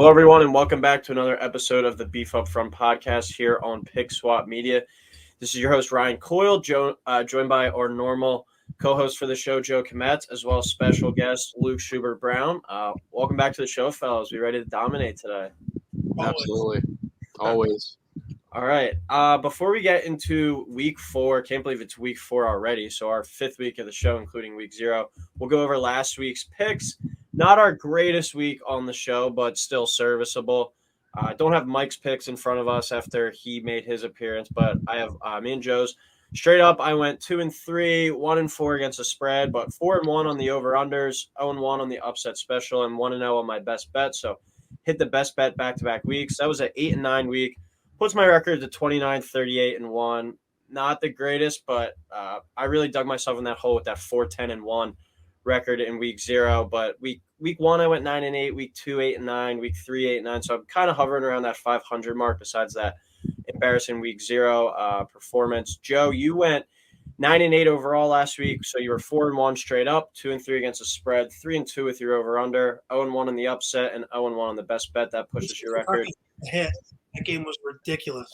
Hello, everyone, and welcome back to another episode of the Beef Up Front podcast here on Pick Swap Media. This is your host, Ryan Coyle, joined by our normal co-host for the show, Joe Kmetz, as well as special guest, Luke Schubert-Brown. Welcome back to the show, fellas. We ready to dominate today? Absolutely. Always. All right. Before we get into week 4, can't believe it's week 4 already, so our 5th week of the show, including week 0, we'll go over last week's picks. Not our greatest week on the show, but still serviceable. Don't have Mike's picks in front of us after he made his appearance, but I have me and Joe's. Straight up, I went 2-3, 1-4 against the spread, but 4-1 on the over-unders, 0-1 on the upset special, and 1-0 on my best bet. So hit the best bet back-to-back weeks. That was an 8-9 week. Puts my record to 29, 38, and 1. Not the greatest, but I really dug myself in that hole with that 4-10-1 record in week 0. But week 1, I went 9-8. Week 2, 8-9. Week 3, 8-9. So I'm kind of hovering around that 500 mark. Besides that embarrassing week 0 performance, Joe, you went 9-8 overall last week. So you were 4-1 straight up, 2-3 against the spread, 3-2 with your over under, 0-1 on the upset, and 0-1 on the best bet. That pushes your record. That game was ridiculous.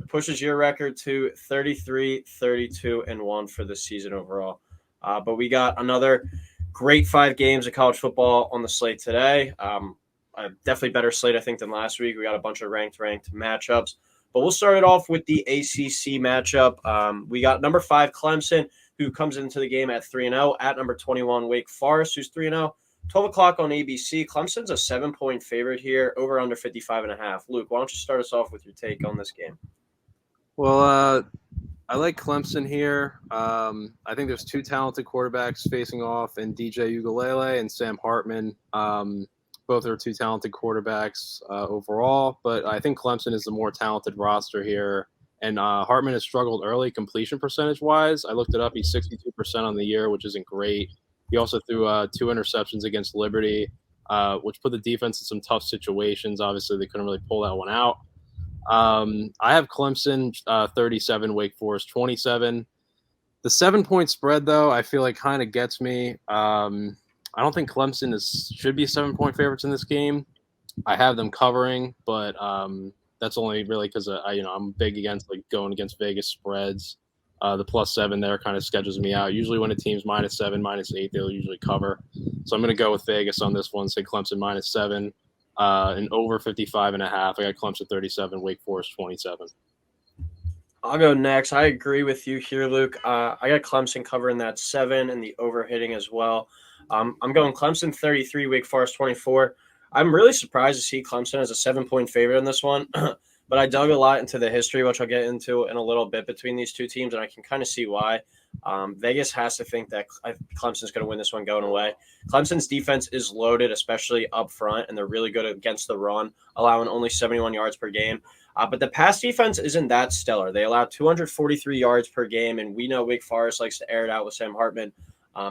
Pushes your record to 33, 32, and 1 for the season overall. But we got another great 5 games of college football on the slate today. A definitely better slate, I think, than last week. We got a bunch of ranked matchups. But we'll start it off with the ACC matchup. We got number 5 Clemson, who comes into the game at 3-0, at number 21 Wake Forest, who's 3-0. 12 o'clock on ABC. Clemson's a 7-point favorite here, over under 55.5. Luke, why don't you start us off with your take on this game? Well, I like Clemson here. I think there's 2 talented quarterbacks facing off in DJ Uiagalelei and Sam Hartman. Both are 2 talented quarterbacks overall, but I think Clemson is the more talented roster here. And Hartman has struggled early completion percentage-wise. I looked it up. He's 62% on the year, which isn't great. He also threw 2 interceptions against Liberty, which put the defense in some tough situations. Obviously, they couldn't really pull that one out. I have Clemson 37, Wake Forest 27. The 7-point spread, though, I feel like kind of gets me. I don't think Clemson should be 7-point favorites in this game. I have them covering, but that's only really because I'm big against going against Vegas spreads. The +7 there kind of schedules me out. Usually when a team's -7, -8, they'll usually cover. So I'm going to go with Vegas on this one, say Clemson -7 and over 55.5. I got Clemson 37, Wake Forest 27. I'll go next. I agree with you here, Luke. I got Clemson covering that 7 and the over hitting as well. I'm going Clemson 33, Wake Forest 24. I'm really surprised to see Clemson as a 7-point favorite in this one. But I dug a lot into the history, which I'll get into in a little bit between these 2 teams, and I can kind of see why. Vegas has to think that Clemson's going to win this one going away. Clemson's defense is loaded, especially up front, and they're really good against the run, allowing only 71 yards per game. But the pass defense isn't that stellar. They allow 243 yards per game, and we know Wake Forest likes to air it out with Sam Hartman,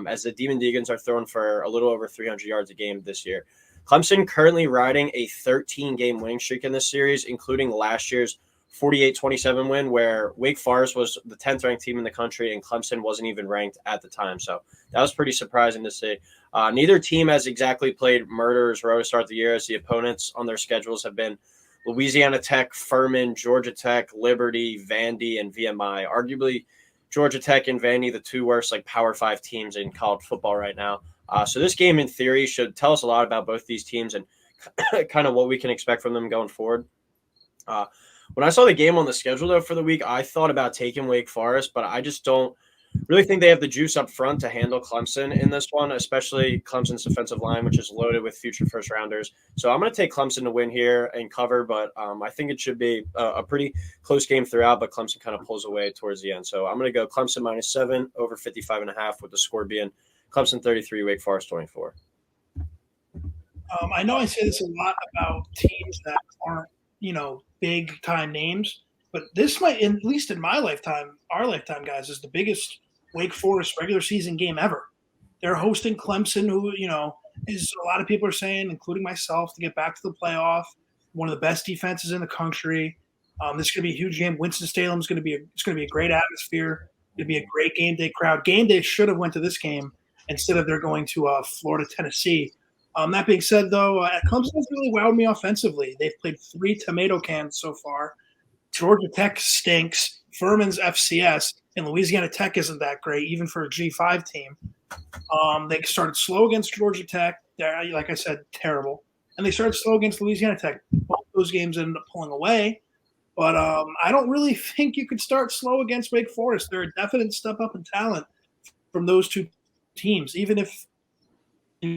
as the Demon Deacons are throwing for a little over 300 yards a game this year. Clemson currently riding a 13-game winning streak in this series, including last year's 48-27 win, where Wake Forest was the 10th ranked team in the country and Clemson wasn't even ranked at the time. So that was pretty surprising to see. Neither team has exactly played murderer's row to start the year, as the opponents on their schedules have been Louisiana Tech, Furman, Georgia Tech, Liberty, Vandy, and VMI. Arguably, Georgia Tech and Vandy, the 2 worst Power 5 teams in college football right now. So this game, in theory, should tell us a lot about both these teams and kind of what we can expect from them going forward. When I saw the game on the schedule, though, for the week, I thought about taking Wake Forest, but I just don't really think they have the juice up front to handle Clemson in this one, especially Clemson's defensive line, which is loaded with future first-rounders. So I'm going to take Clemson to win here and cover, but I think it should be a pretty close game throughout, but Clemson kind of pulls away towards the end. So I'm going to go Clemson -7, over 55.5, with the score being Clemson 33, Wake Forest 24. I know I say this a lot about teams that aren't, big-time names, but this might, at least in my lifetime, our lifetime, guys, is the biggest Wake Forest regular season game ever. They're hosting Clemson, who, is a lot of people are saying, including myself, to get back to the playoff, one of the best defenses in the country. This is going to be a huge game. Winston-Salem is going to be a great atmosphere. It's going to be a great game day crowd. Game day should have went to this game instead of they're going to Florida, Tennessee. That being said, though, Clemson has really wowed me offensively. They've played 3 tomato cans so far. Georgia Tech stinks. Furman's FCS, and Louisiana Tech isn't that great, even for a G5 team. They started slow against Georgia Tech. They're, like I said, terrible. And they started slow against Louisiana Tech. Both those games ended up pulling away. But I don't really think you could start slow against Wake Forest. They're a definite step up in talent from those two teams, even if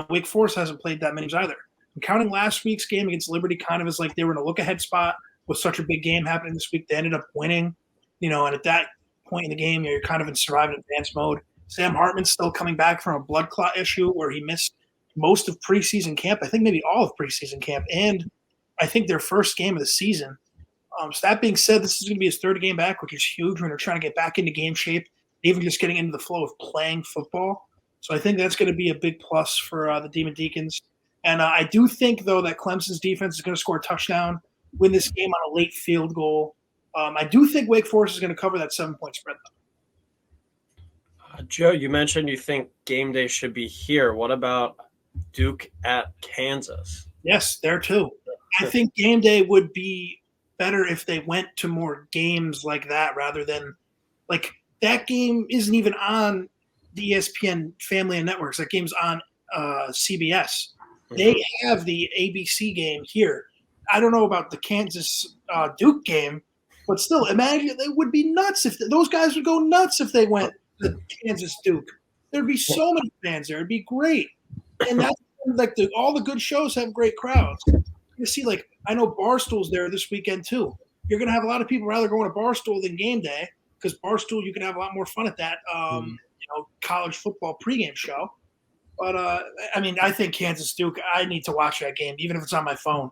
Wake Forest hasn't played that many times either. I'm counting last week's game against Liberty kind of as like they were in a look-ahead spot with such a big game happening this week. They ended up winning, and at that point in the game, you're kind of in survive and advance mode. Sam Hartman's still coming back from a blood clot issue where he missed most of preseason camp. I think maybe all of preseason camp, and I think their first game of the season. So that being said, this is going to be his third game back, which is huge when they're trying to get back into game shape, even just getting into the flow of playing football. So I think that's going to be a big plus for the Demon Deacons. And I do think, though, that Clemson's defense is going to score a touchdown, win this game on a late field goal. I do think Wake Forest is going to cover that 7-point spread, though. Joe, you mentioned you think game day should be here. What about Duke at Kansas? Yes, there too. I think game day would be better if they went to more games like that rather than like that game isn't even on the ESPN family of networks. That game's on CBS. They have the ABC game here. I don't know about the Kansas Duke game, but still, imagine it would be nuts if those guys would go nuts if they went to Kansas Duke. There'd be so many fans there. It'd be great. And that's like all the good shows have great crowds. You see, like I know Barstool's there this weekend too. You're going to have a lot of people rather going to Barstool than game day because Barstool you can have a lot more fun at that college football pregame show. But I think Kansas Duke. I need to watch that game, even if it's on my phone.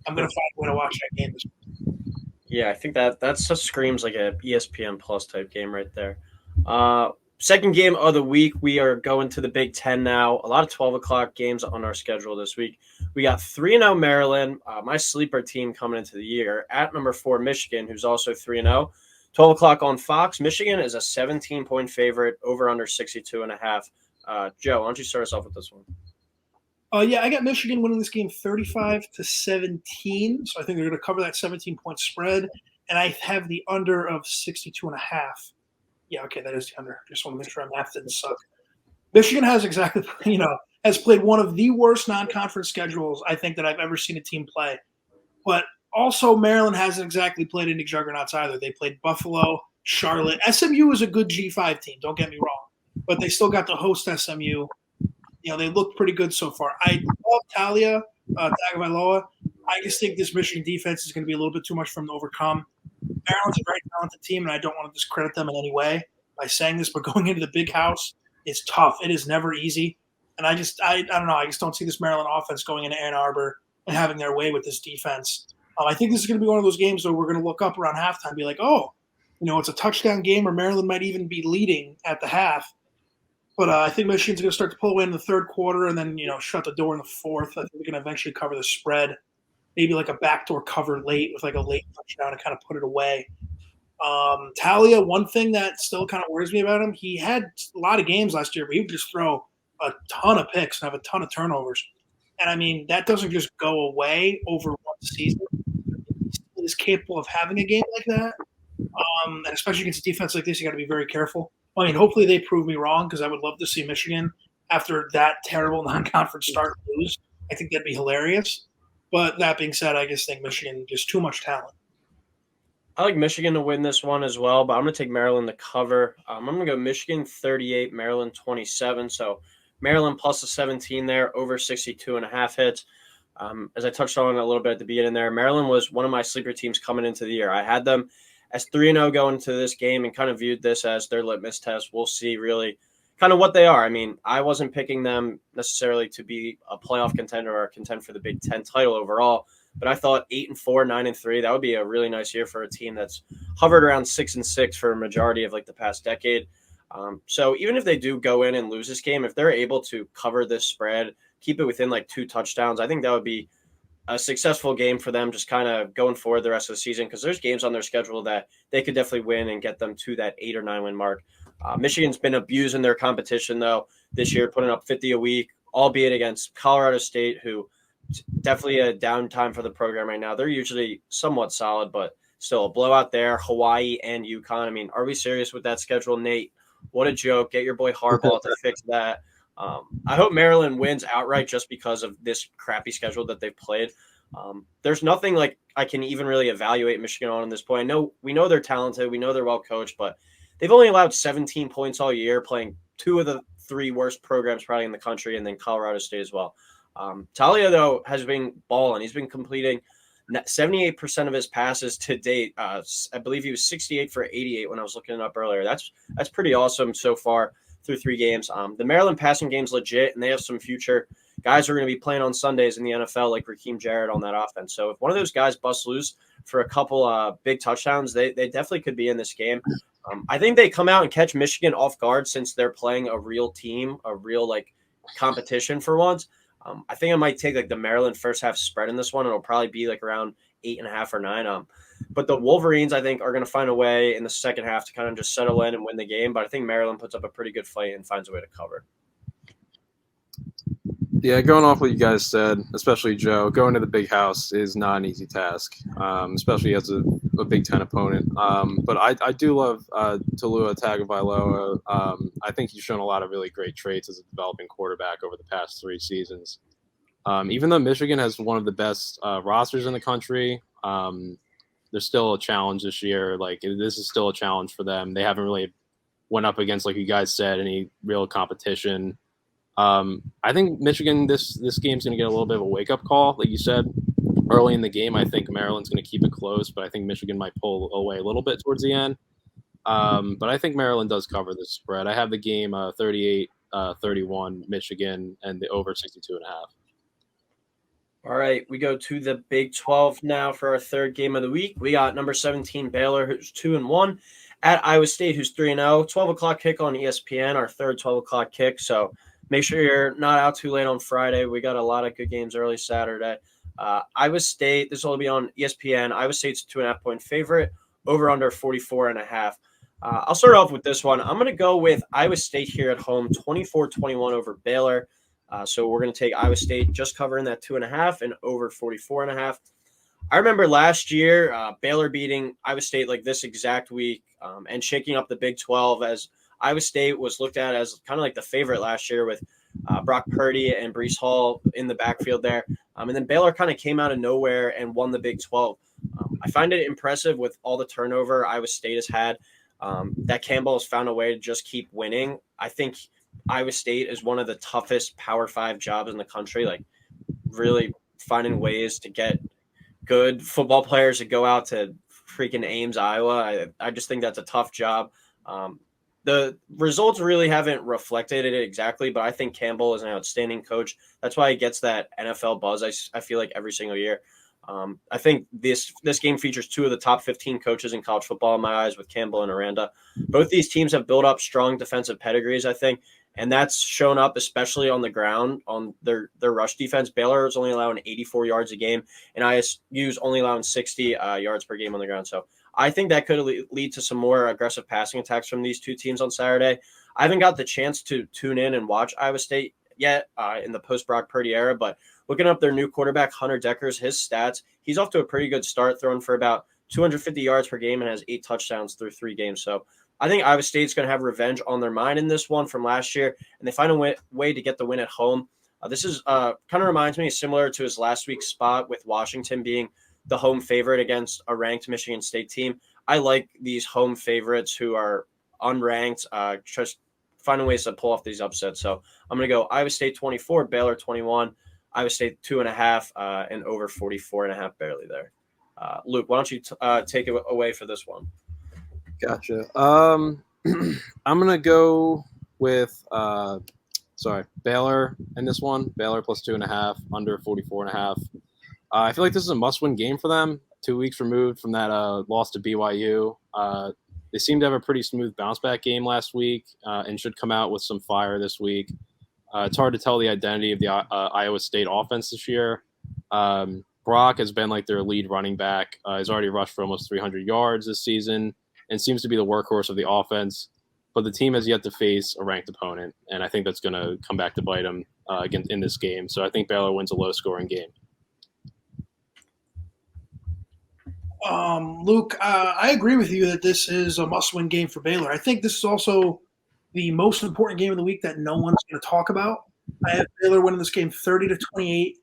I'm going to find a way to watch that game. Yeah, I think that just screams like a ESPN Plus type game right there. Second game of the week, we are going to the Big Ten now. A lot of 12 o'clock games on our schedule this week. We got 3-0 Maryland, my sleeper team coming into the year, at number 4 Michigan, who's also 3-0. 12 o'clock on Fox. Michigan is a 17-point favorite, over under 62.5. Joe, why don't you start us off with this one? I got Michigan winning this game 35-17. So I think they're going to cover that 17-point spread. And I have the under of 62.5. Yeah, okay, that is the under. Just want to make sure my math didn't suck. Michigan has has played one of the worst non-conference schedules I think that I've ever seen a team play. But also Maryland hasn't exactly played any juggernauts either. They played Buffalo, Charlotte. SMU is a good G5 team, don't get me wrong. But they still got to host SMU. They look pretty good so far. I love Talia Tagovailoa. I just think this Michigan defense is going to be a little bit too much for them to overcome. Maryland's a very talented team, and I don't want to discredit them in any way by saying this, but going into the big house is tough. It is never easy. And I don't know. I just don't see this Maryland offense going into Ann Arbor and having their way with this defense. I think this is going to be one of those games where we're going to look up around halftime and be like, it's a touchdown game, or Maryland might even be leading at the half. But I think Michigan's going to start to pull away in the third quarter and then, shut the door in the fourth. I think they're going to eventually cover the spread. Maybe like a backdoor cover late with like a late touchdown to kind of put it away. Talia, one thing that still kind of worries me about him, he had a lot of games last year where he would just throw a ton of picks and have a ton of turnovers. And, that doesn't just go away over one season. He is capable of having a game like that. And especially against a defense like this, you got to be very careful. Hopefully they prove me wrong because I would love to see Michigan, after that terrible non-conference start, lose. I think that'd be hilarious. But that being said, I just think Michigan just too much talent. I like Michigan to win this one as well, but I'm going to take Maryland to cover. I'm going to go Michigan 38, Maryland 27. So Maryland plus a 17 there, over 62.5 hits. As I touched on a little bit at the beginning there, Maryland was one of my sleeper teams coming into the year. I had them as 3-0 going into this game and kind of viewed this as their litmus test. We'll see really kind of what they are. I wasn't picking them necessarily to be a playoff contender or contend for the Big Ten title overall, but I thought 8-4, 9-3, that would be a really nice year for a team that's hovered around 6-6 for a majority of like the past decade. So even if they do go in and lose this game, if they're able to cover this spread, keep it within like 2 touchdowns, I think that would be a successful game for them just kind of going forward the rest of the season, because there's games on their schedule that they could definitely win and get them to that 8 or 9 win mark. Michigan's been abusing their competition, though, this year, putting up 50 a week, albeit against Colorado State, who definitely a downtime for the program right now. They're usually somewhat solid, but still a blowout there. Hawaii and UConn. I mean, are we serious with that schedule, Nate? What a joke. Get your boy Harbaugh to fix that. I hope Maryland wins outright just because of this crappy schedule that they've played. There's nothing like I can even really evaluate Michigan on this point. We know they're talented. We know they're well coached, but they've only allowed 17 points all year, playing two of the three worst programs probably in the country, and then Colorado State as well. Talia, though, has been balling. He's been completing 78% of his passes to date. I believe he was 68 for 88 when I was looking it up earlier. That's pretty awesome so far through 3 games. The Maryland passing game's legit, and they have some future guys who are going to be playing on Sundays in the NFL, like Raheem Jarrett on that offense. So if one of those guys busts loose for a couple big touchdowns, they definitely could be in this game. I think they come out and catch Michigan off guard since they're playing a real team, a real competition for once. I think I might take the Maryland first half spread in this one. It'll probably be around 8.5 or 9. But the Wolverines, I think, are going to find a way in the second half to kind of just settle in and win the game. But I think Maryland puts up a pretty good fight and finds a way to cover. Yeah, going off what you guys said, especially Joe, going to the big house is not an easy task, especially as a Big Ten opponent. But I do love Taulia Tagovailoa. I think he's shown a lot of really great traits as a developing quarterback over the past 3 seasons. Even though Michigan has one of the best rosters in the country, there's still a challenge this year. This is still a challenge for them. They haven't really went up against, like you guys said, any real competition. I think Michigan, this game's going to get a little bit of a wake-up call. Like you said, early in the game, I think Maryland's going to keep it close, but I think Michigan might pull away a little bit towards the end. But I think Maryland does cover this spread. I have the game 38-31 Michigan and the over 62.5. All right, we go to the Big 12 now for our third game of the week. We got number 17 Baylor, who's 2-1, at Iowa State, who's 3-0. 12 o'clock kick on ESPN, our third 12 o'clock kick. So make sure you're not out too late on Friday. We got a lot of good games early Saturday. Iowa State, this will be on ESPN. Iowa State's 2.5-point favorite, over under 44.5. I'll start off with this one. I'm going to go with Iowa State here at home, 24-21 over Baylor. So we're going to take Iowa State just covering that 2.5 and over 44.5. I remember last year Baylor beating Iowa State this exact week and shaking up the Big 12 as Iowa State was looked at as kind of the favorite last year with Brock Purdy and Breece Hall in the backfield there. And then Baylor kind of came out of nowhere and won the Big 12. I find it impressive with all the turnover Iowa State has had that Campbell has found a way to just keep winning. I think Iowa State is one of the toughest Power 5 jobs in the country, really finding ways to get good football players to go out to freaking Ames, Iowa. I just think that's a tough job. The results really haven't reflected it exactly, but I think Campbell is an outstanding coach. That's why he gets that NFL buzz, I feel every single year. I think this game features 2 of the top 15 coaches in college football in my eyes with Campbell and Aranda. Both these teams have built up strong defensive pedigrees, I think, and that's shown up especially on the ground on their rush defense. Baylor is only allowing 84 yards a game, and ISU's only allowing 60 yards per game on the ground. So I think that could lead to some more aggressive passing attacks from these 2 teams on Saturday. I haven't got the chance to tune in and watch Iowa State yet in the post-Brock Purdy era, but looking up their new quarterback, Hunter Deckers, his stats, he's off to a pretty good start, throwing for about 250 yards per game and has 8 touchdowns through 3 games. So I think Iowa State's going to have revenge on their mind in this one from last year, and they find a way to get the win at home. This is kind of reminds me similar to his last week's spot with Washington being the home favorite against a ranked Michigan State team. I like these home favorites who are unranked, just finding ways to pull off these upsets. So I'm going to go Iowa State 24, Baylor 21, Iowa State 2.5, and over 44.5 barely there. Luke, why don't you take it away for this one? Gotcha. I'm going to go with Baylor in this one. Baylor plus 2.5, under 44.5. I feel like this is a must-win game for them. 2 weeks removed from that loss to BYU. They seem to have a pretty smooth bounce-back game last week and should come out with some fire this week. It's hard to tell the identity of the Iowa State offense this year. Brock has been their lead running back. He's already rushed for almost 300 yards this season and seems to be the workhorse of the offense. But the team has yet to face a ranked opponent, and I think that's going to come back to bite them against in this game. So I think Baylor wins a low-scoring game. Luke, I agree with you that this is a must-win game for Baylor. I think this is also the most important game of the week that no one's going to talk about. I have Baylor winning this game 30-28,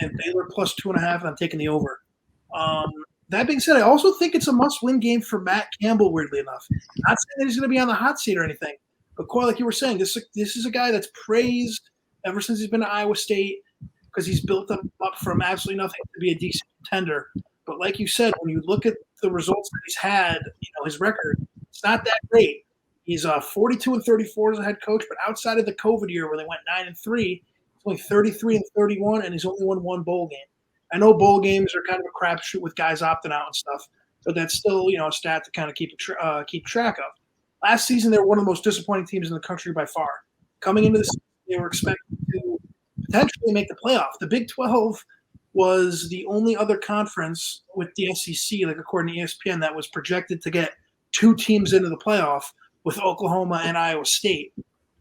and Baylor plus 2.5, and I'm taking the over. That being said, I also think it's a must-win game for Matt Campbell, weirdly enough. Not saying that he's going to be on the hot seat or anything, but Coyle, like you were saying, this is a guy that's praised ever since he's been to Iowa State because he's built up from absolutely nothing to be a decent contender. But like you said, when you look at the results that he's had, his record, it's not that great. He's 42-34 as a head coach, but outside of the COVID year where they went 9-3, he's only 33-31, and he's only won one bowl game. I know bowl games are kind of a crapshoot with guys opting out and stuff, but that's still a stat to kind of keep track of. Last season, they were one of the most disappointing teams in the country by far. Coming into this, they were expected to potentially make the playoff. The Big 12 was the only other conference with the SEC, like according to ESPN, that was projected to get two teams into the playoff with Oklahoma and Iowa State.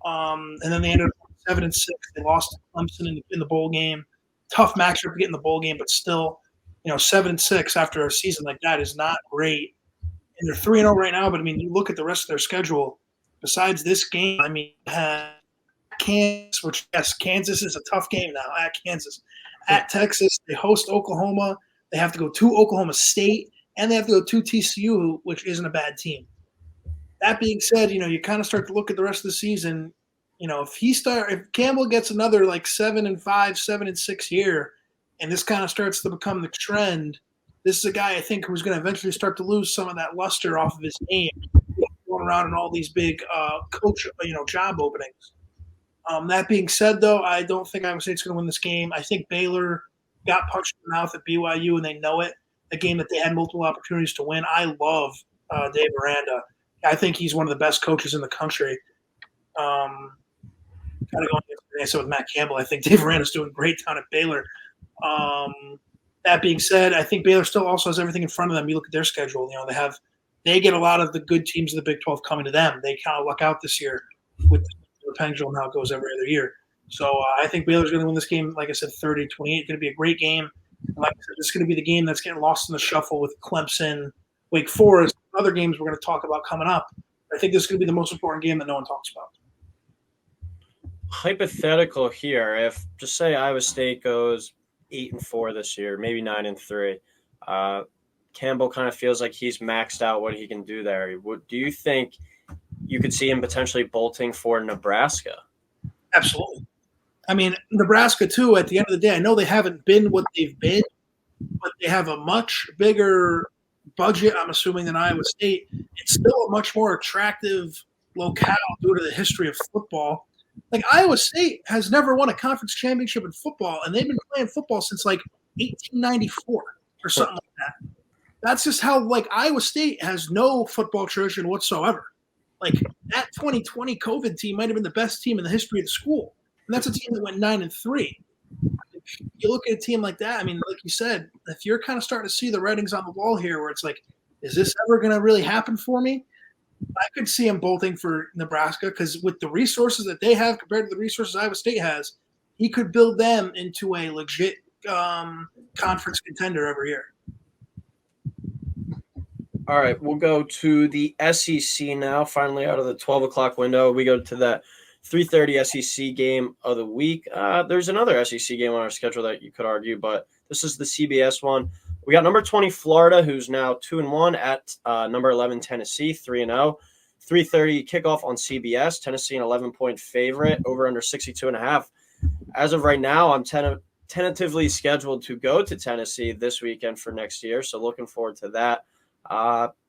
And then they ended up 7-6. They lost to Clemson in the bowl game. Tough matchup to get in the bowl game, but still, 7-6 after a season like that is not great. And they're 3-0 right now, but I mean, you look at the rest of their schedule. Besides this game, I mean, Kansas, which yes, Kansas is a tough game now at Kansas. At Texas, they host Oklahoma. They have to go to Oklahoma State, and they have to go to TCU, which isn't a bad team. That being said, you kind of start to look at the rest of the season. If Campbell gets another like 7-5, 7-6 year, and this kind of starts to become the trend, this is a guy I think who's going to eventually start to lose some of that luster off of his name, going around in all these big coach, job openings. That being said, though, I don't think Iowa State's going to win this game. I think Baylor got punched in the mouth at BYU, and they know it. A game that they had multiple opportunities to win. I love Dave Aranda. I think he's one of the best coaches in the country. Kind of going against with Matt Campbell. I think Dave Aranda's doing great down at Baylor. That being said, I think Baylor still also has everything in front of them. You look at their schedule. They get a lot of the good teams of the Big 12 coming to them. They kind of luck out this year with the pendulum how it goes every other year. So I think Baylor's going to win this game. Like I said, 30-28. Going to be a great game. And like I said, this is going to be the game that's getting lost in the shuffle with Clemson, Wake Forest, other games we're going to talk about coming up. I think this is going to be the most important game that no one talks about. Hypothetical here, if just say Iowa State goes 8-4 this year, maybe 9-3, Campbell kind of feels like he's maxed out what he can do there. Do you think you could see him potentially bolting for Nebraska? Absolutely. I mean, Nebraska, too, at the end of the day, I know they haven't been what they've been, but they have a much bigger budget, I'm assuming, than Iowa State. It's still a much more attractive locale due to the history of football. Like, Iowa State has never won a conference championship in football, and they've been playing football since, 1894 or something like that. That's just how, Iowa State has no football tradition whatsoever. That 2020 COVID team might have been the best team in the history of the school. And that's a team that went 9-3. If you look at a team like that, I mean, like you said, if you're kind of starting to see the writings on the wall here where it's like, is this ever going to really happen for me? I could see him bolting for Nebraska because with the resources that they have compared to the resources Iowa State has, he could build them into a legit conference contender every year. All right, we'll go to the SEC now. Finally, out of the 12 o'clock window, we go to that 3:30 SEC game of the week. There's another SEC game on our schedule that you could argue, but this is the CBS one. We got number 20 Florida, who's now 2-1 at number 11 Tennessee, 3-0. 3:30 kickoff on CBS. Tennessee an 11-point favorite, over under 62.5. As of right now, I'm tentatively scheduled to go to Tennessee this weekend for next year, so looking forward to that.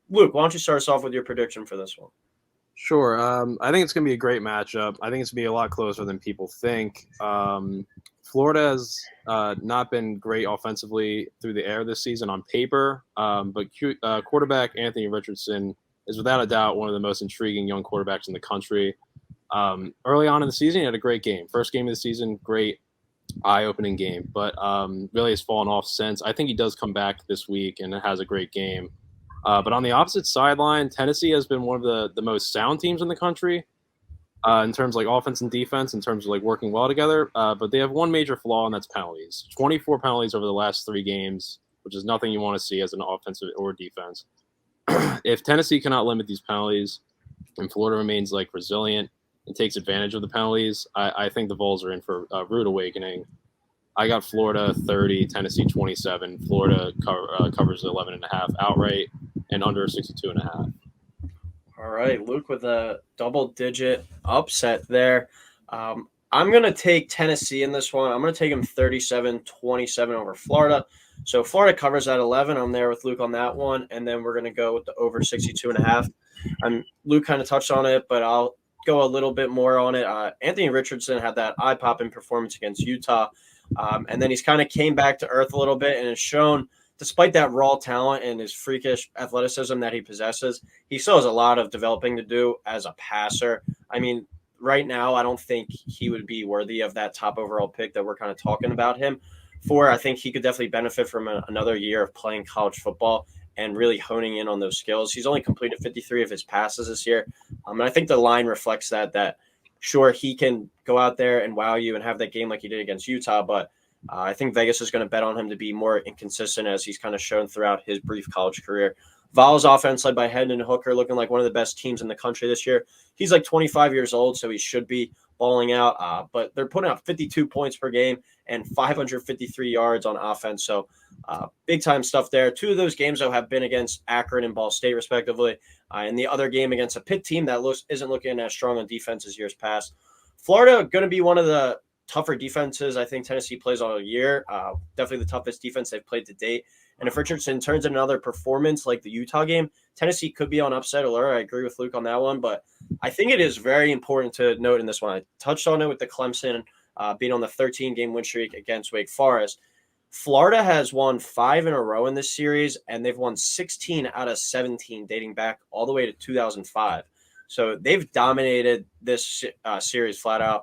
Luke, why don't you start us off with your prediction for this one? Sure. I think it's going to be a great matchup. I think it's going to be a lot closer than people think. Florida has not been great offensively through the air this season on paper, but quarterback Anthony Richardson is without a doubt one of the most intriguing young quarterbacks in the country. Early on in the season, he had a great game. First game of the season, great eye-opening game, but really has fallen off since. I think he does come back this week and has a great game. But on the opposite sideline, Tennessee has been one of the most sound teams in the country. in terms of like offense and defense, in terms of like working well together. But they have one major flaw, and that's penalties. 24 penalties over the last 3 games, which is nothing you want to see as an offensive or defense. If Tennessee cannot limit these penalties and Florida remains like resilient and takes advantage of the penalties, I think the Vols are in for a rude awakening. I got Florida 30, Tennessee 27. Florida covers 11.5 outright and under 62.5. All right, Luke with a double-digit upset there. I'm going to take Tennessee in this one. I'm going to take them 37-27 over Florida. So Florida covers at 11. I'm there with Luke on that one. And then we're going to go with the over 62.5. Luke kind of touched on it, but I'll go a little bit more on it. Anthony Richardson had that eye-popping performance against Utah. And then he's kind of came back to earth a little bit and has shown, despite that raw talent and his freakish athleticism that he possesses, he still has a lot of developing to do as a passer. I mean, right now, I don't think he would be worthy of that top overall pick that we're kind of talking about him for. I think he could definitely benefit from another year of playing college football and really honing in on those skills. He's only completed 53 of his passes this year. And I think the line reflects that sure, he can go out there and wow you and have that game like he did against Utah, but I think Vegas is going to bet on him to be more inconsistent as he's kind of shown throughout his brief college career. Vols offense led by Hendon Hooker looking like one of the best teams in the country this year. He's like 25 years old, so he should be balling out, but they're putting up 52 points per game and 553 yards on offense. So big-time stuff there. 2 of those games, though, have been against Akron and Ball State, respectively, and the other game against a Pitt team that isn't looking as strong on defense as years past. Florida going to be one of the tougher defenses I think Tennessee plays all year. Definitely the toughest defense they've played to date. And if Richardson turns in another performance like the Utah game, Tennessee could be on upset alert. I agree with Luke on that one. But I think it is very important to note in this one. I touched on it with the Clemson being on the 13-game win streak against Wake Forest. Florida has won 5 in a row in this series, and they've won 16 out of 17 dating back all the way to 2005. So they've dominated this series flat out.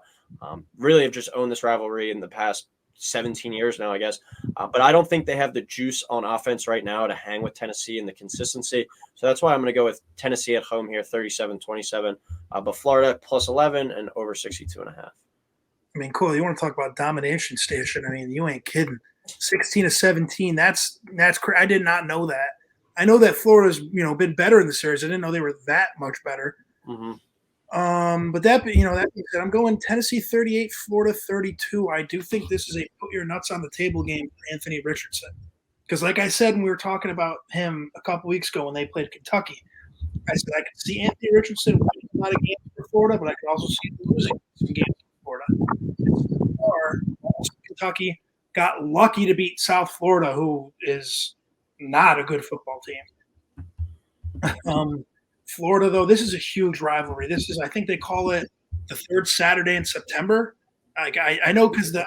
Really have just owned this rivalry in the past 17 years now, I guess. But I don't think they have the juice on offense right now to hang with Tennessee and the consistency. So that's why I'm going to go with Tennessee at home here, 37-27. But Florida plus 11 and over 62.5. I mean, Coyle, you want to talk about domination station? I mean, you ain't kidding. 16-17. That's I did not know that. I know that Florida's been better in the series. I didn't know they were that much better. Mm-hmm. But that being said, I'm going Tennessee 38, Florida 32. I do think this is a put your nuts on the table game for Anthony Richardson. Because like I said when we were talking about him a couple weeks ago when they played Kentucky, I said I could see Anthony Richardson winning a lot of games for Florida, but I could also see him losing some games for Florida. Or Kentucky got lucky to beat South Florida, who is not a good football team. Florida, though, this is a huge rivalry. I think they call it the third Saturday in September. I know because the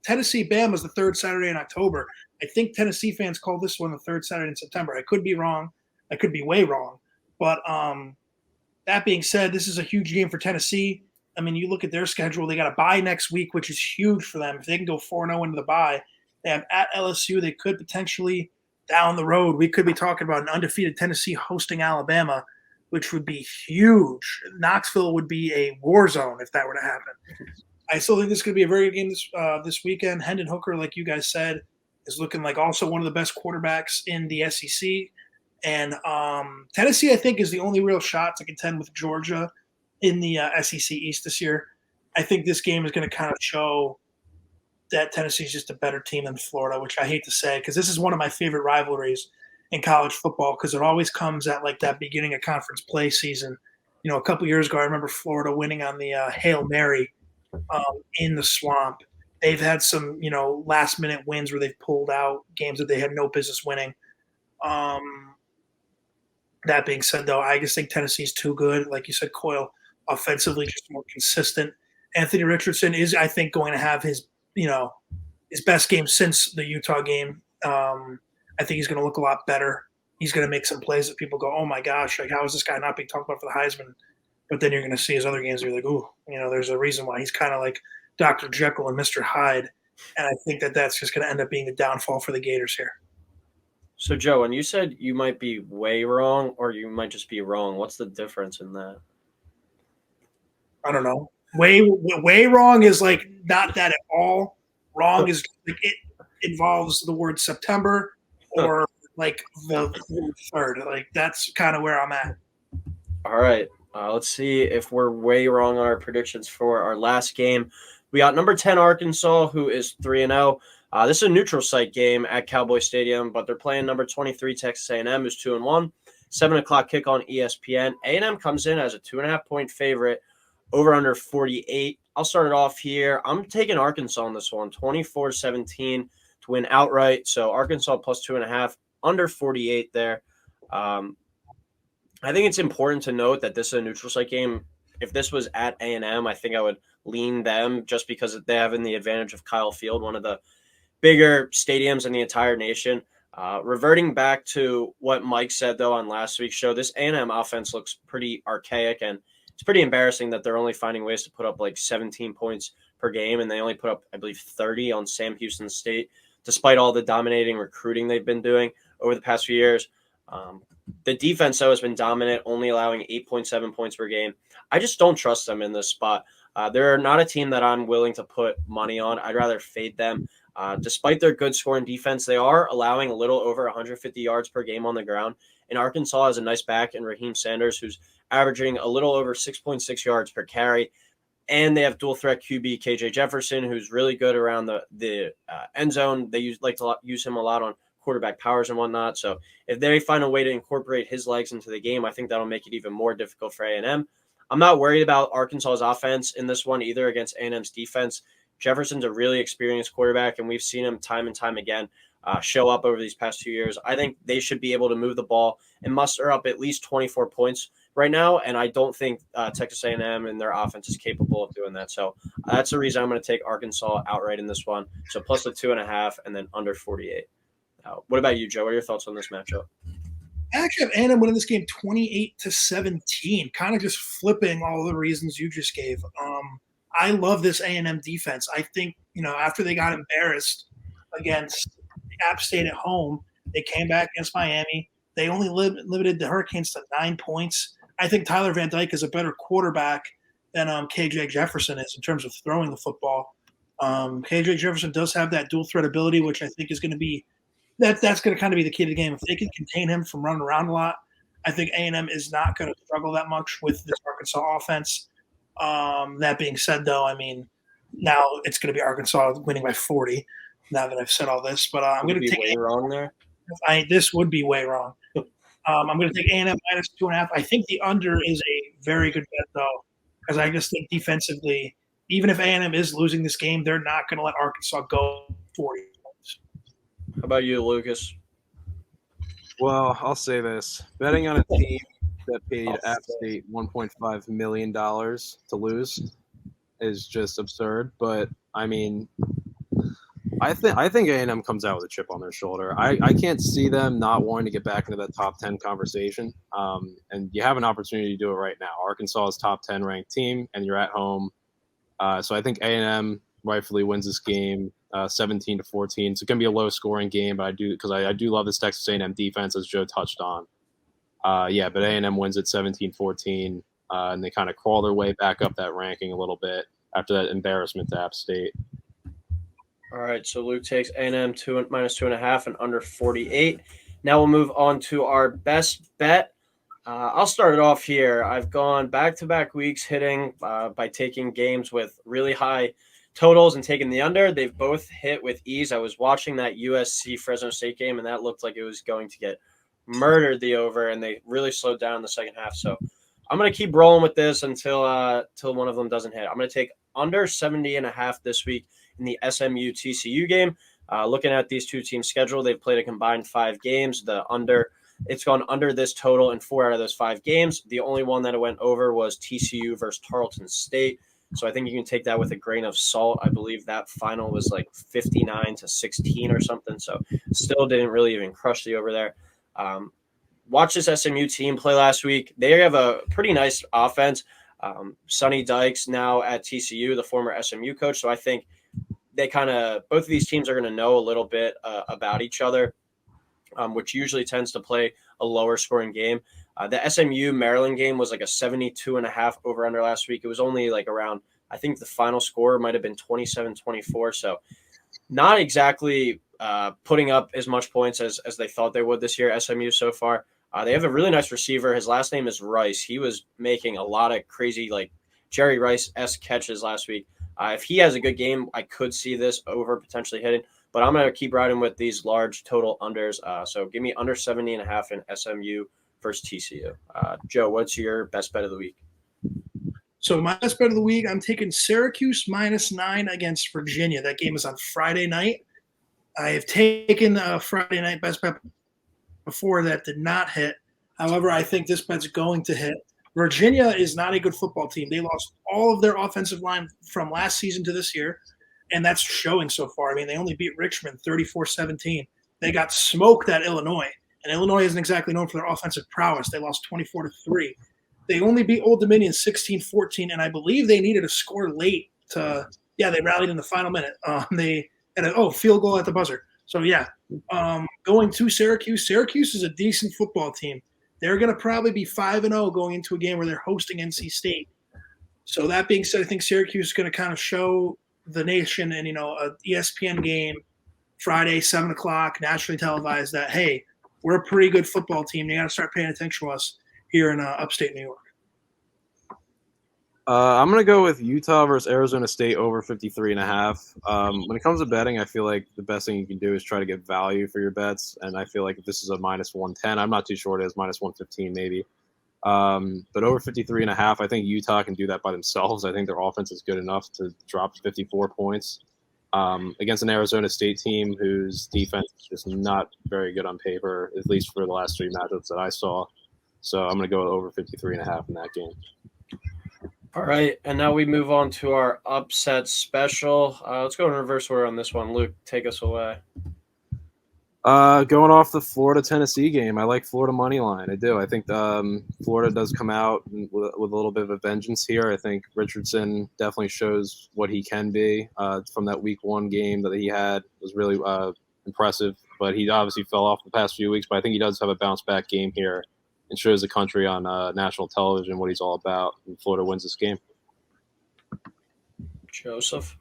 Tennessee Bama is the third Saturday in October. I think Tennessee fans call this one the third Saturday in September. I could be wrong. I could be way wrong. But that being said, this is a huge game for Tennessee. I mean, you look at their schedule. They got a bye next week, which is huge for them. If they can go 4-0 into the bye, they have at LSU. They could potentially down the road. We could be talking about an undefeated Tennessee hosting Alabama, which would be huge. Knoxville would be a war zone if that were to happen. I still think this could be a very good game this weekend. Hendon Hooker, like you guys said, is looking like also one of the best quarterbacks in the SEC. And Tennessee, I think, is the only real shot to contend with Georgia in the SEC East this year. I think this game is going to kind of show that Tennessee is just a better team than Florida, which I hate to say because this is one of my favorite rivalries in college football because it always comes at like that beginning of conference play season. A couple years ago, I remember Florida winning on the Hail Mary in the Swamp. They've had some, last-minute wins where they've pulled out games that they had no business winning. That being said, though, I just think Tennessee's too good. Like you said, Coyle, offensively just more consistent. Anthony Richardson is, I think, going to have his best game since the Utah game. I think he's going to look a lot better. He's going to make some plays that people go, oh, my gosh, like how is this guy not being talked about for the Heisman? But then you're going to see his other games and you're like, ooh, there's a reason why he's kind of like Dr. Jekyll and Mr. Hyde. And I think that's just going to end up being a downfall for the Gators here. So, Joe, when you said you might be way wrong or you might just be wrong, what's the difference in that? I don't know. Way wrong is like not that at all. Wrong is like it involves the word September or like the third. Like that's kind of where I'm at. All right. Let's see if we're way wrong on our predictions for our last game. We got number 10 Arkansas, who is 3-0. This is a neutral site game at Cowboy Stadium, but they're playing number 23 Texas A&M, who's 2-1. 7 o'clock kick on ESPN. A&M comes in as a 2.5-point favorite, over under 48. I'll start it off here. I'm taking Arkansas on this one, 24-17 to win outright. So Arkansas plus 2.5, under 48 there. I think it's important to note that this is a neutral site game. If this was at A&M, I think I would lean them just because they have the advantage of Kyle Field, one of the bigger stadiums in the entire nation. Reverting back to what Mike said, though, on last week's show, this A&M offense looks pretty archaic, and it's pretty embarrassing that they're only finding ways to put up like 17 points per game, and they only put up, I believe, 30 on Sam Houston State, despite all the dominating recruiting they've been doing over the past few years. The defense, though, has been dominant, only allowing 8.7 points per game. I just don't trust them in this spot. They're not a team that I'm willing to put money on. I'd rather fade them. Despite their good scoring defense, they are allowing a little over 150 yards per game on the ground. And Arkansas has a nice back in Raheem Sanders, who's averaging a little over 6.6 yards per carry. And they have dual threat QB KJ Jefferson, who's really good around the end zone. They like to use him a lot on quarterback powers and whatnot. So if they find a way to incorporate his legs into the game, I think that'll make it even more difficult for A&M. I'm not worried about Arkansas's offense in this one either against A&M's defense. Jefferson's a really experienced quarterback, and we've seen him time and time again show up over these past 2 years. I think they should be able to move the ball and muster up at least 24 points right now, and I don't think Texas A&M and their offense is capable of doing that. So that's the reason I'm going to take Arkansas outright in this one. So plus the 2.5 and then under 48. What about you, Joe? What are your thoughts on this matchup? I actually have A&M winning this game 28-17, kind of just flipping all the reasons you just gave. I love this A&M defense. I think, after they got embarrassed against App State at home, they came back against Miami. They only limited the Hurricanes to 9 points. I think Tyler Van Dyke is a better quarterback than KJ Jefferson is in terms of throwing the football. KJ Jefferson does have that dual threat ability, which I think is going to be that's going to kind of be the key to the game. If they can contain him from running around a lot, I think A&M is not going to struggle that much with this Arkansas offense. That being said, though, I mean, now it's going to be Arkansas winning by 40. Now that I've said all this, but I'm going to take way wrong there. This would be way wrong. I'm going to take A&M minus 2.5. I think the under is a very good bet, though, because I just think defensively, even if A&M is losing this game, they're not going to let Arkansas go 40. How about you, Lucas? Well, I'll say this. Betting on a team that paid App State $1.5 million to lose is just absurd. But, I mean, I think A&M comes out with a chip on their shoulder. I can't see them not wanting to get back into that top 10 conversation. And you have an opportunity to do it right now. Arkansas is top 10 ranked team, and you're at home. So I think A&M rightfully wins this game 17-14. So it's going to be a low-scoring game, but I do love this Texas A&M defense, as Joe touched on. But A&M wins at 17-14, and they kind of crawl their way back up that ranking a little bit after that embarrassment to App State. All right, so Luke takes A&M minus 2.5 and under 48. Now we'll move on to our best bet. I'll start it off here. I've gone back-to-back weeks hitting by taking games with really high totals and taking the under. They've both hit with ease. I was watching that USC Fresno State game, and that looked like it was going to get murdered the over, and they really slowed down in the second half. So I'm going to keep rolling with this until one of them doesn't hit. I'm going to take under 70.5 this week in the SMU TCU game. Looking at these two teams' schedule, they've played a combined 5 games. It's gone under this total in 4 out of those 5 games. The only one that it went over was TCU versus Tarleton State. So I think you can take that with a grain of salt. I believe that final was like 59-16 or something. So still didn't really even crush the over there. Watch this SMU team play last week. They have a pretty nice offense. Sonny Dykes now at TCU, the former SMU coach. So I think both of these teams are going to know a little bit about each other, which usually tends to play a lower scoring game. The SMU Maryland game was like a 72.5 over under last week. It was only like around, I think the final score might have been 27-24. So not exactly putting up as much points as they thought they would this year, SMU so far. They have a really nice receiver. His last name is Rice. He was making a lot of crazy, like Jerry Rice-esque catches last week. If he has a good game, I could see this over potentially hitting. But I'm going to keep riding with these large total unders. So give me under 70.5 in SMU versus TCU. Joe, what's your best bet of the week? So my best bet of the week, I'm taking Syracuse -9 against Virginia. That game is on Friday night. I have taken a Friday night best bet before that did not hit. However, I think this bet's going to hit. Virginia is not a good football team. They lost all of their offensive line from last season to this year, and that's showing so far. I mean, they only beat Richmond 34-17. They got smoked at Illinois, and Illinois isn't exactly known for their offensive prowess. They lost 24-3. They only beat Old Dominion 16-14, and I believe they needed a score late to – they rallied in the final minute. They had a field goal at the buzzer. So, going to Syracuse. Syracuse is a decent football team. They're going to probably be 5-0 going into a game where they're hosting NC State. So that being said, I think Syracuse is going to kind of show the nation and, a ESPN game Friday, 7 o'clock, nationally televised that, hey, we're a pretty good football team. You got to start paying attention to us here in upstate New York. I'm going to go with Utah versus Arizona State over 53.5. When it comes to betting, I feel like the best thing you can do is try to get value for your bets. And I feel like if this is a -110, I'm not too sure it is, -115 maybe. But over 53.5, I think Utah can do that by themselves. I think their offense is good enough to drop 54 points against an Arizona State team whose defense is just not very good on paper, at least for the last 3 matchups that I saw. So I'm going to go over 53.5 in that game. All right, and now we move on to our upset special. Let's go in reverse order on this one. Luke, take us away. Going off the Florida-Tennessee game, I like Florida money line. I do. I think Florida does come out with a little bit of a vengeance here. I think Richardson definitely shows what he can be from that Week 1 game that he had. It was really impressive, but he obviously fell off the past few weeks. But I think he does have a bounce-back game here and shows the country on national television what he's all about. And Florida wins this game. Joseph?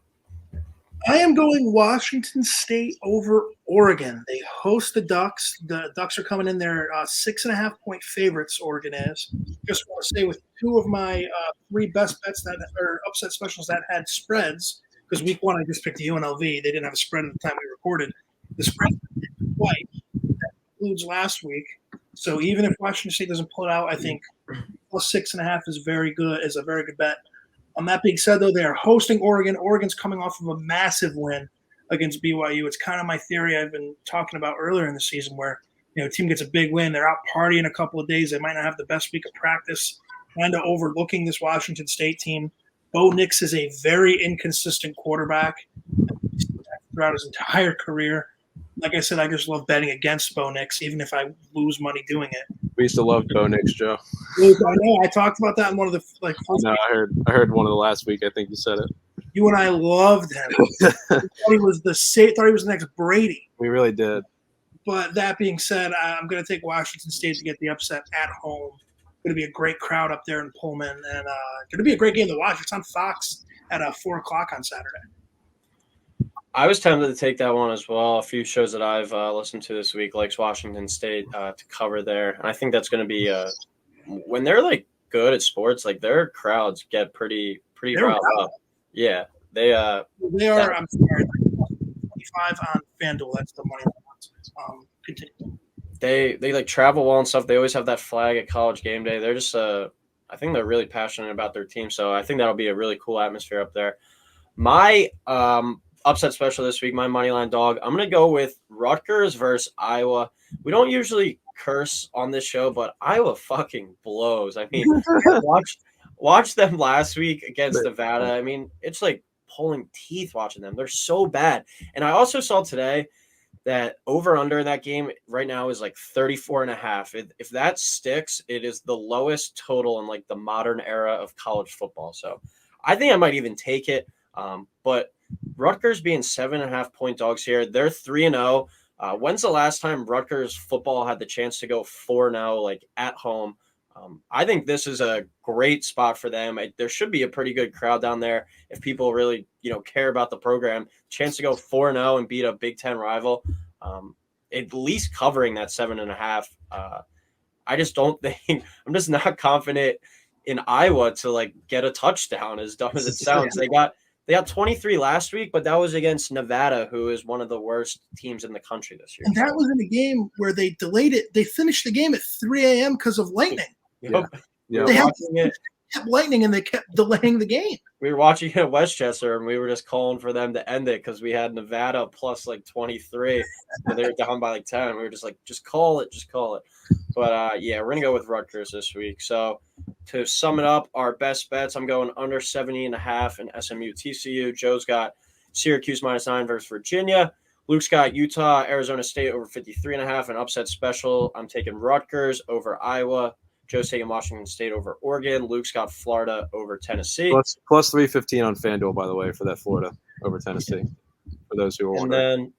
I am going Washington State over Oregon. They host the Ducks. The Ducks are coming in there 6.5-point favorites, Oregon is. Just want to say with 2 of my 3 best bets that are upset specials that had spreads, because Week 1 I just picked the UNLV. They didn't have a spread at the time we recorded. The spread twice. That includes last week. So even if Washington State doesn't pull it out, I think plus 6.5 is very good. Is a very good bet. That being said, though, they are hosting Oregon. Oregon's coming off of a massive win against BYU. It's kind of my theory I've been talking about earlier in the season where, a team gets a big win. They're out partying a couple of days. They might not have the best week of practice. Kind of overlooking this Washington State team. Bo Nix is a very inconsistent quarterback throughout his entire career. Like I said, I just love betting against Bo Nix, even if I lose money doing it. We used to love Bo Nix, Joe. I know. I talked about that in one of the No, I heard one of the last week. I think you said it. You and I loved him. thought he was the next Brady. We really did. But that being said, I'm going to take Washington State to get the upset at home. Going to be a great crowd up there in Pullman, and going to be a great game to watch. It's on Fox at 4 o'clock on Saturday. I was tempted to take that one as well. A few shows that I've listened to this week likes Washington State to cover there. And I think that's going to be when they're like good at sports, like their crowds get pretty riled up. Yeah, they are. I'm sorry, 25 on FanDuel. That's the money. Continue. They like travel well and stuff. They always have that flag at College Game Day. They're just I think they're really passionate about their team. So I think that'll be a really cool atmosphere up there. My upset special this week, my moneyline dog. I'm going to go with Rutgers versus Iowa. We don't usually curse on this show, but Iowa fucking blows. I mean, watch them last week against Nevada. I mean, it's like pulling teeth watching them. They're so bad. And I also saw today that over under in that game right now is like 34.5. If that sticks, it is the lowest total in like the modern era of college football. So I think I might even take it. But Rutgers being 7.5-point dogs here, they're 3-0. When's the last time Rutgers football had the chance to go 4-0 like at home? I think this is a great spot for them. There should be a pretty good crowd down there if people really, care about the program. Chance to go 4-0 and beat a Big Ten rival, at least covering that 7.5. I just don't think I'm just not confident in Iowa to like get a touchdown. As dumb as it sounds, they got 23 last week, but that was against Nevada, who is one of the worst teams in the country this year. And that was in a game where they delayed it. They finished the game at 3 a.m. because of lightning. Yep. Yeah. They kept lightning and they kept delaying the game. We were watching it at Westchester, and we were just calling for them to end it because we had Nevada plus like 23, and they were down by like 10. We were just like, just call it. But yeah, we're gonna go with Rutgers this week. So to sum it up, our best bets: I'm going under 70.5 in SMU TCU. Joe's got Syracuse -9 versus Virginia. Luke's got Utah, Arizona State over 53.5, an upset special. I'm taking Rutgers over Iowa. Joe's taking Washington State over Oregon. Luke's got Florida over Tennessee. Plus 315 on FanDuel, by the way, for that Florida over Tennessee, for those who are wondering. And then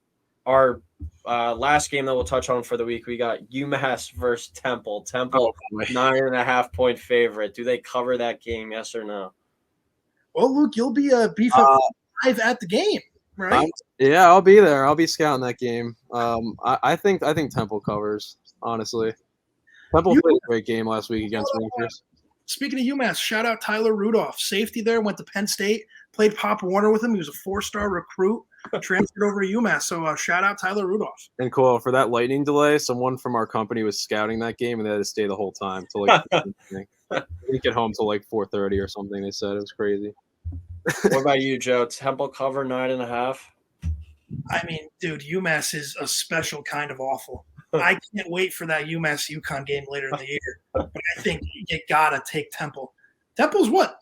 our last game that we'll touch on for the week, we got UMass versus Temple. Temple, 9.5 point favorite. Do they cover that game, yes or no? Well, Luke, you'll be beef up live at the game, right? Yeah, I'll be there. I'll be scouting that game. I think Temple covers, honestly. Temple played a great game last week against Rangers. Speaking of UMass, shout out Tyler Rudolph. Safety there, went to Penn State, played Pop Warner with him. He was a 4-star recruit, transferred over to UMass. So shout out Tyler Rudolph. And Coyle, for that lightning delay, someone from our company was scouting that game, and they had to stay the whole time till like they didn't get home till like 4:30 or something. They said it was crazy. What about you, Joe? Temple cover 9.5? I mean, dude, UMass is a special kind of awful. I can't wait for that UMass UConn game later in the year. But I think you gotta take Temple. Temple's what?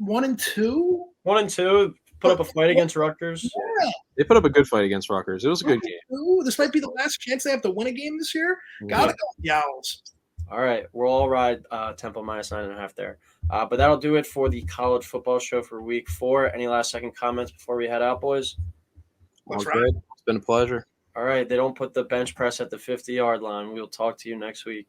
1-2? 1-2. Put up a fight against Rutgers. Yeah. They put up a good fight against Rutgers. It was a good game. This might be the last chance they have to win a game this year. Gotta go with the Owls. All right, we'll all ride Temple -9.5 there. But that'll do it for the college football show for week 4. Any last second comments before we head out, boys? That's All right. good. It's been a pleasure. All right, they don't put the bench press at the 50-yard line. We'll talk to you next week.